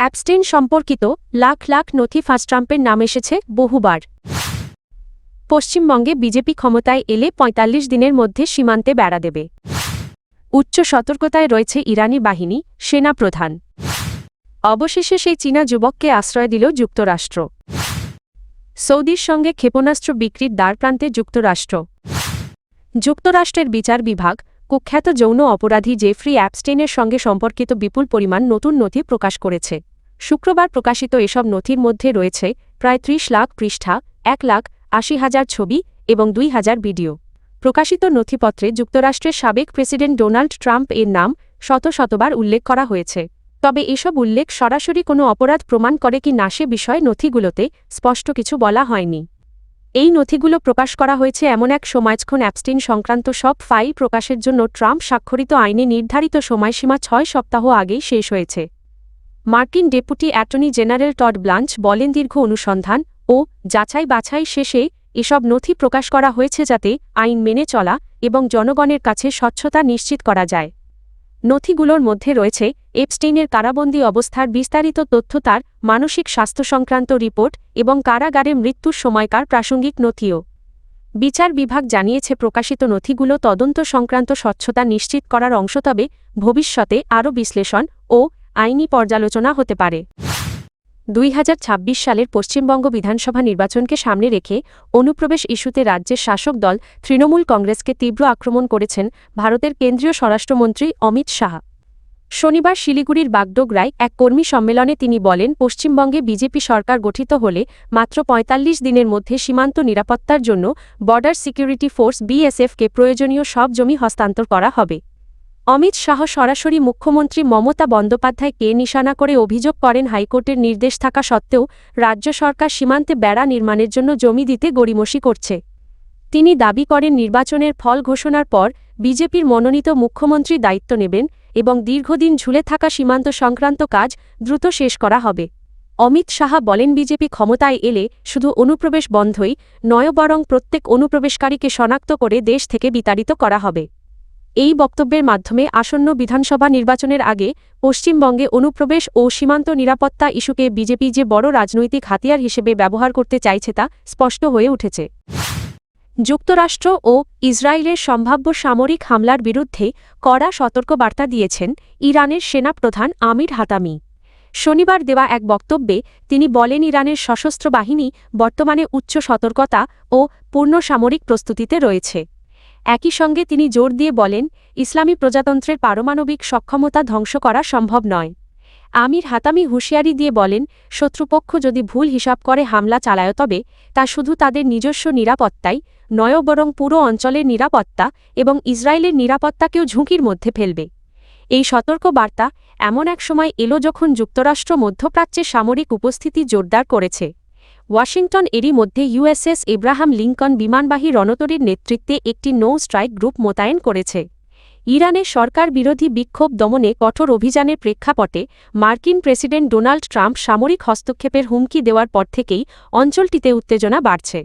Epstein সম্পর্কিত লাখ লাখ নথি ফাঁস ট্রাম্পের নাম এসেছে বহুবার। পশ্চিমবঙ্গে বিজেপি ক্ষমতায় এলে ৪৫ দিনের মধ্যে সীমান্তে বেড়া দেবে। উচ্চ সতর্কতায় রয়েছে ইরানি বাহিনী, সেনা প্রধান। অবশেষে সেই চীনা যুবককে আশ্রয় দিল যুক্তরাষ্ট্র। সৌদির সঙ্গে ক্ষেপণাস্ত্র বিক্রির দ্বারপ্রান্তে যুক্তরাষ্ট্র। যুক্তরাষ্ট্রের বিচার বিভাগ কুখ্যাত যৌন অপরাধী জেফ্রি অ্যাপস্টেইনের সঙ্গে সম্পর্কিত বিপুল পরিমাণ নতুন নথি প্রকাশ করেছে। শুক্রবার প্রকাশিত এসব নথির মধ্যে রয়েছে প্রায় ৩০ লাখ পৃষ্ঠা, ১,৮০,০০০ ছবি এবং ২,০০০ ভিডিও। প্রকাশিত নথিপত্রে যুক্তরাষ্ট্রের সাবেক প্রেসিডেন্ট ডোনাল্ড ট্রাম্প এর নাম শতবার উল্লেখ করা হয়েছে। তবে এসব উল্লেখ সরাসরি কোনো অপরাধ প্রমাণ করে কি না সে বিষয়ে নথিগুলোতে স্পষ্ট কিছু বলা হয়নি। এই নথিগুলো প্রকাশ করা হয়েছে এমন এক সময় যখন অ্যাপস্টেইন সংক্রান্ত সব ফাইল প্রকাশের জন্য ট্রাম্প স্বাক্ষরিত আইনে নির্ধারিত সময়সীমা ৬ সপ্তাহ আগেই শেষ হয়েছে। মার্কিন ডেপুটি অ্যাটর্নি জেনারেল টড ব্লাঞ্চ বলেন, দীর্ঘ অনুসন্ধান ও যাচাই বাছাই শেষে এসব নথি প্রকাশ করা হয়েছে যাতে আইন মেনে চলা এবং জনগণের কাছে স্বচ্ছতা নিশ্চিত করা যায়। নথিগুলোর মধ্যে রয়েছে এপস্টেইনের কারাবন্দী অবস্থার বিস্তারিত তথ্য, তার মানসিক স্বাস্থ্য সংক্রান্ত রিপোর্ট এবং কারাগারে মৃত্যুর সময়কার প্রাসঙ্গিক নথিও। বিচার বিভাগ জানিয়েছে, প্রকাশিত নথিগুলো তদন্ত সংক্রান্ত স্বচ্ছতা নিশ্চিত করার অংশ, তবে ভবিষ্যতে আরও বিশ্লেষণ ও আইনি পর্যালোচনা হতে পারে। ২০২৬ সালের পশ্চিমবঙ্গ বিধানসভা নির্বাচনকে সামনে রেখে অনুপ্রবেশ ইস্যুতে রাজ্যের শাসক দল তৃণমূল কংগ্রেসকে তীব্র আক্রমণ করেছেন ভারতের কেন্দ্রীয় স্বরাষ্ট্রমন্ত্রী অমিত শাহ। শনিবার শিলিগুড়ির বাগডোগরায় এক কর্মী সম্মেলনে তিনি বলেন, পশ্চিমবঙ্গে বিজেপি সরকার গঠিত হলে মাত্র ৪৫ দিনের মধ্যে সীমান্ত নিরাপত্তার জন্য বর্ডার সিকিউরিটি ফোর্স বিএসএফকে প্রয়োজনীয় সব জমি হস্তান্তর করা হবে। অমিত শাহ সরাসরি মুখ্যমন্ত্রী মমতা বন্দ্যোপাধ্যায়কে নিশানা করে অভিযোগ করেন, হাইকোর্টের নির্দেশ থাকা সত্ত্বেও রাজ্য সরকার সীমান্তে বেড়া নির্মাণের জন্য জমি দিতে গড়িমসি করছে। তিনি দাবি করেন, নির্বাচনের ফল ঘোষণার পর বিজেপির মনোনীত মুখ্যমন্ত্রী দায়িত্ব নেবেন এবং দীর্ঘদিন ঝুলে থাকা সীমান্ত সংক্রান্ত কাজ দ্রুত শেষ করা হবে। অমিত শাহ বলেন, বিজেপি ক্ষমতায় এলে শুধু অনুপ্রবেশ বন্ধই নয়, বরং প্রত্যেক অনুপ্রবেশকারীকে শনাক্ত করে দেশ থেকে বিতাড়িত করা হবে। এই বক্তব্যের মাধ্যমে আসন্ন বিধানসভা নির্বাচনের আগে পশ্চিমবঙ্গে অনুপ্রবেশ ও সীমান্ত নিরাপত্তা ইস্যুকে বিজেপি যে বড় রাজনৈতিক হাতিয়ার হিসেবে ব্যবহার করতে চাইছে তা স্পষ্ট হয়ে উঠেছে। যুক্তরাষ্ট্র ও ইসরায়েলের সম্ভাব্য সামরিক হামলার বিরুদ্ধে কড়া সতর্কবার্তা দিয়েছেন ইরানের সেনা প্রধান আমির হাতামি। শনিবার দেওয়া এক বক্তব্যে তিনি বলেন, ইরানের সশস্ত্র বাহিনী বর্তমানে উচ্চ সতর্কতা ও পূর্ণ সামরিক প্রস্তুতিতে রয়েছে। একই সঙ্গে তিনি জোর দিয়ে বলেন, ইসলামী প্রজাতন্ত্রের পারমাণবিক সক্ষমতা ধ্বংস করা সম্ভব নয়। আমির হাতামি হুঁশিয়ারি দিয়ে বলেন, শত্রুপক্ষ যদি ভুল হিসাব করে হামলা চালায় তবে তা শুধু তাদের নিজস্ব নিরাপত্তাই নয়, বরং পুরো অঞ্চলের নিরাপত্তা এবং ইসরায়েলের নিরাপত্তাকেও ঝুঁকির মধ্যে ফেলবে। এই সতর্ক বার্তা এমন এক সময় এলো যখন যুক্তরাষ্ট্র মধ্যপ্রাচ্যে সামরিক উপস্থিতি জোরদার করেছে। ওয়াশিংটন এরই মধ্যে ইউএসএস এব্রাহাম লিঙ্কন বিমানবাহী রণতরীর নেতৃত্বে একটি নো স্ট্রাইক গ্রুপ মোতায়েন করেছে। ইরানের সরকার বিরোধী বিক্ষোভ দমনে কঠোর অভিযানের প্রেক্ষাপটে মার্কিন প্রেসিডেন্ট ডোনাল্ড ট্রাম্প সামরিক হস্তক্ষেপের হুমকি দেওয়ার পর থেকেই অঞ্চলটিতে উত্তেজনা বাড়ছে।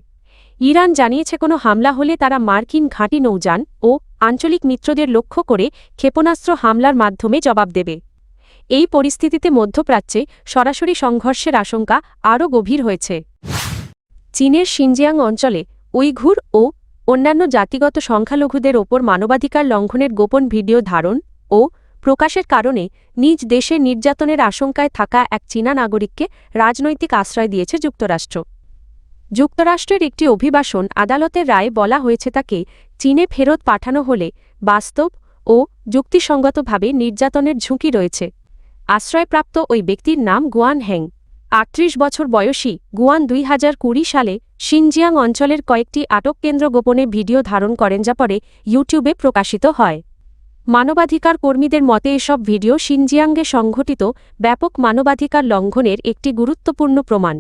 ইরান জানিয়েছে, কোনো হামলা হলে তারা মার্কিন ঘাঁটি, নৌযান ও আঞ্চলিক মিত্রদের লক্ষ্য করে ক্ষেপণাস্ত্র হামলার মাধ্যমে জবাব দেবে। এই পরিস্থিতিতে মধ্যপ্রাচ্যে সরাসরি সংঘর্ষের আশঙ্কা আরও গভীর হয়েছে। চীনের শিনজিয়াং অঞ্চলে উইঘুর ও অন্যান্য জাতিগত সংখ্যালঘুদের ওপর মানবাধিকার লঙ্ঘনের গোপন ভিডিও ধারণ ও প্রকাশের কারণে নিজ দেশে নির্যাতনের আশঙ্কায় থাকা এক চীনা নাগরিককে রাজনৈতিক আশ্রয় দিয়েছে যুক্তরাষ্ট্র। যুক্তরাষ্ট্রের একটি অভিবাসন আদালতের রায়ে বলা হয়েছে, তাকে চীনে ফেরত পাঠানো হলে বাস্তব ও যুক্তিসঙ্গতভাবে নির্যাতনের ঝুঁকি রয়েছে। আশ্রয়প্রাপ্ত ওই ব্যক্তির নাম গুয়ান হেং। ৩৮ বছর বয়সী গুয়ান ২০২০ সালে শিনজিয়াং অঞ্চলের কয়েকটি আটক কেন্দ্র গোপনে ভিডিও ধারণ করেন, যা পরে ইউটিউবে প্রকাশিত হয়। মানবাধিকার কর্মীদের মতে এসব ভিডিও শিনজিয়াংয়ে সংঘটিত ব্যাপক মানবাধিকার লঙ্ঘনের একটি গুরুত্বপূর্ণ প্রমাণ।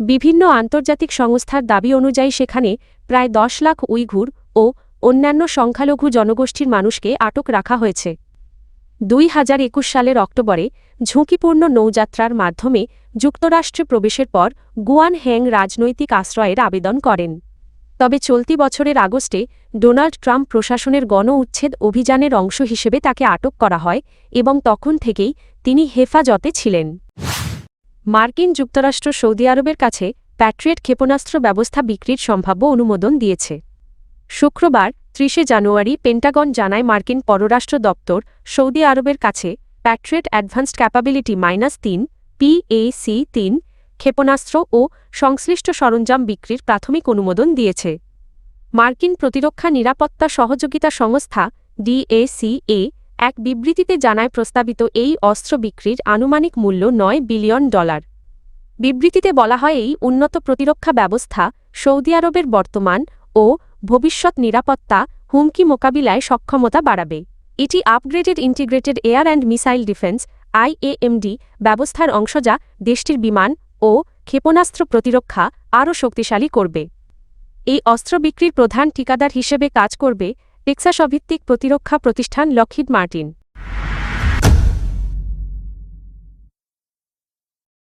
বিভিন্ন আন্তর্জাতিক সংস্থার দাবি অনুযায়ী সেখানে প্রায় ১০ লাখ উইঘুর ও অন্যান্য সংখ্যালঘু জনগোষ্ঠীর মানুষকে আটক রাখা হয়েছে। ২০২১ সালের অক্টোবরে ঝুঁকিপূর্ণ নৌযাত্রার মাধ্যমে যুক্তরাষ্ট্রে প্রবেশের পর গুয়ান হেং রাজনৈতিক আশ্রয়ের আবেদন করেন। তবে চলতি বছরের আগস্টে ডোনাল্ড ট্রাম্প প্রশাসনের গণ-উচ্ছেদ অভিযানের অংশ হিসেবে তাকে আটক করা হয় এবং তখন থেকেই তিনি হেফাজতে ছিলেন। মার্কিন যুক্তরাষ্ট্র সৌদি আরবের কাছে প্যাট্রিয়েট ক্ষেপণাস্ত্র ব্যবস্থা বিক্রির সম্ভাব্য অনুমোদন দিয়েছে। শুক্রবার 30 জানুয়ারি পেন্টাগন জানায় মার্কিন পররাষ্ট্র দপ্তর সৌদি আরবের কাছে প্যাট্রিয়েট অ্যাডভান্সড ক্যাপাবিলিটি -3 PAC-3 ক্ষেপণাস্ত্র ও সংশ্লিষ্ট সরঞ্জাম বিক্রির প্রাথমিক অনুমোদন দিয়েছে। মার্কিন প্রতিরক্ষা নিরাপত্তা সহযোগিতা সংস্থা DACA এক বিবৃতিতে জানায় প্রস্তাবিত এই অস্ত্র বিক্রির আনুমানিক মূল্য $9 বিলিয়ন। বিবৃতিতে বলা হয় এই উন্নত প্রতিরক্ষা ব্যবস্থা সৌদি আরবের বর্তমান ও ভবিষ্যৎ নিরাপত্তা হুমকি মোকাবিলায় সক্ষমতা বাড়াবে। এটি upgraded integrated air and missile defence IAMD ব্যবস্থার অংশ যা দেশটির বিমান ও ক্ষেপণাস্ত্র প্রতিরক্ষা আরও শক্তিশালী করবে। এই অস্ত্র বিক্রির প্রধান ঠিকাদার হিসেবে কাজ করবে টেক্সাস ভিত্তিক প্রতিরক্ষা প্রতিষ্ঠান লকহিড মার্টিন।